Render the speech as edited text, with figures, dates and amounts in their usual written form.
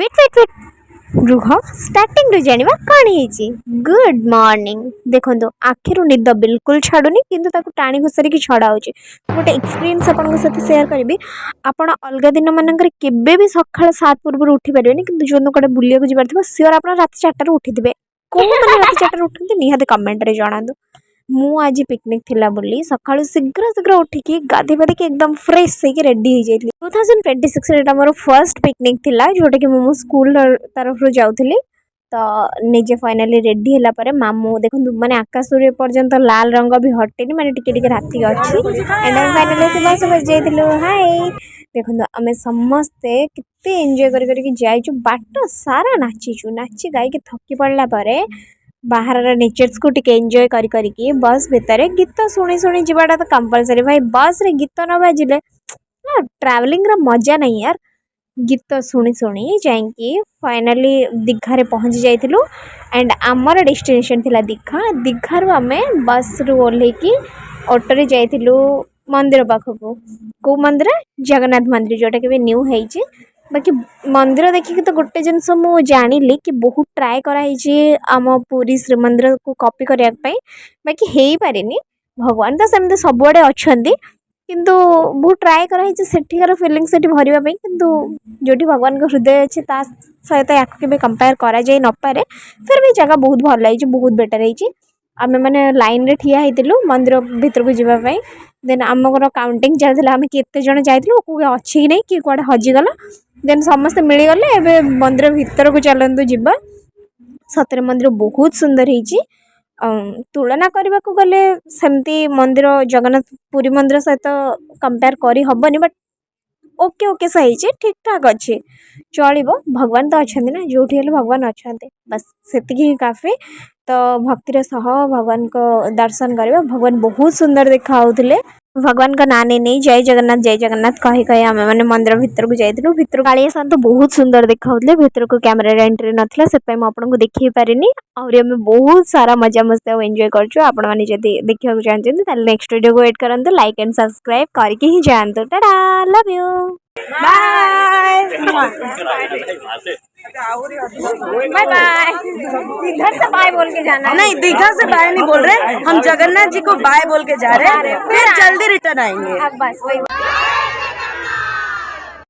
Wait wait wait रुह starting जाना कौन है। Good morning. देखो आखिर निद बिल्कुल छाड़ुनी किंतु ताको टाणी घोषारी की छड़ा हो गोटे एक्सपीरियंस आपन सहित शेयर करी। आप अलग दिन मानक भी सका 7 पूर्व उठी पारे कि जो कटे बुलाक जबार सियोर आप रात 4 उठी थे कौ मैंने रात 4 उठते निहाती कमेंट रे जणातु। मु आज पिकनिक थिला बोली सका शीघ्र शीघ्र उठिकी गाधे पाधिकी एकदम फ्रेश होगी रेडी हो जाइए। 2026 मोर फर्स्ट पिकनिक थिला जोटा कि मो स्कूल तरफ जाऊली। तो निजे फाइनाली रेडी है पर मामू देखो मैंने आकाश पर्यंत लाल रंग भी हटेनी माने टिके राति अच्छी एंड फाइनाली से बस बजाइलु हाय। देखो आम समस्ते केते एंजॉय करके जाइचु बाट सारा नाचीचु नाची गाई थकी पड़ला बाहर नेचर्स को टिके एंजॉय करी बस भितर गीत शुणी शुणी जीवाटा तो कंपलसरी भाई। बस रे गीत न बाजिले ट्रैवलिंग रा मजा नहीं यार। गीत शुणी शुणी जाइए फाइनाली दीघा रे पहुँची जाइलु एंड आमर डेस्टिनेशन थिला दीघा। दीघारू आम बस रु ओह्लैकी ऑटो रे जाइलु मंदिर पाखक। कौ मंदिर? जगन्नाथ मंदिर जोटा कि न्यू है। बाकी मंदिर देखिए तो गोटे जिनस मु जानिली कि बहुत ट्राए कराई आम पुरी श्रीमंदिर को कॉपी करने बाकी हो पारे भगवान तो सेमती सबुआड़े अच्छा किंतु बहुत ट्राए कराई सेठिकार फिलिंग से भरवाई किंतु जो भगवान का हृदय अच्छे सहित या कंपेयर करा जाए न पारे फिर भी जगह बहुत भल लगी बहुत बेटर है। आम मैंने लाइन रे ठिया होइतिलु मंदिर भीतर को जीवाई देन आमर काउंटिंग चलता आम केते जन जाइलु अच्छी कि नहीं कि कुआडे हजिगला देन समस्ते मिलगले एवं मंदिर भीतर को चलतु जीवा। सतरे मंदिर बहुत सुंदर है। तुलना करने को गले सेमती मंदिर जगन्नाथ पुरी मंदिर सहित कंपेयर करी हबनी बट ओके ओके सही ठीक ठाक अच्छे चलो भगवान तो अच्छा ना जो भगवान अच्छा बस से काफी। तो भक्तिर सह भगवान को दर्शन करवा भगवान बहुत सुंदर देखा भगवान का नाम नहीं जय जगन्नाथ कही कही आम मैंने मंदिर भीतर को जाइलु भीतर कालिया सान तो बहुत सुंदर देखा भीतर को कैमरा एंट्री नाला से आपको देखी पारे आम बहुत सारा मजा मस्ती एंजॉय कर देखा चाहते नेक्स्ट वीडियो को वेट करूँ लाइक एंड सब्सक्राइब करके ही जातु। Tata love you bye bye bye. घर से बाय बोल के जाना नहीं दीघा से बाय नहीं बोल रहे हम जगन्नाथ जी को बाय बोल के जा रहे हैं फिर जल्दी रिटर्न आएंगे। बस वही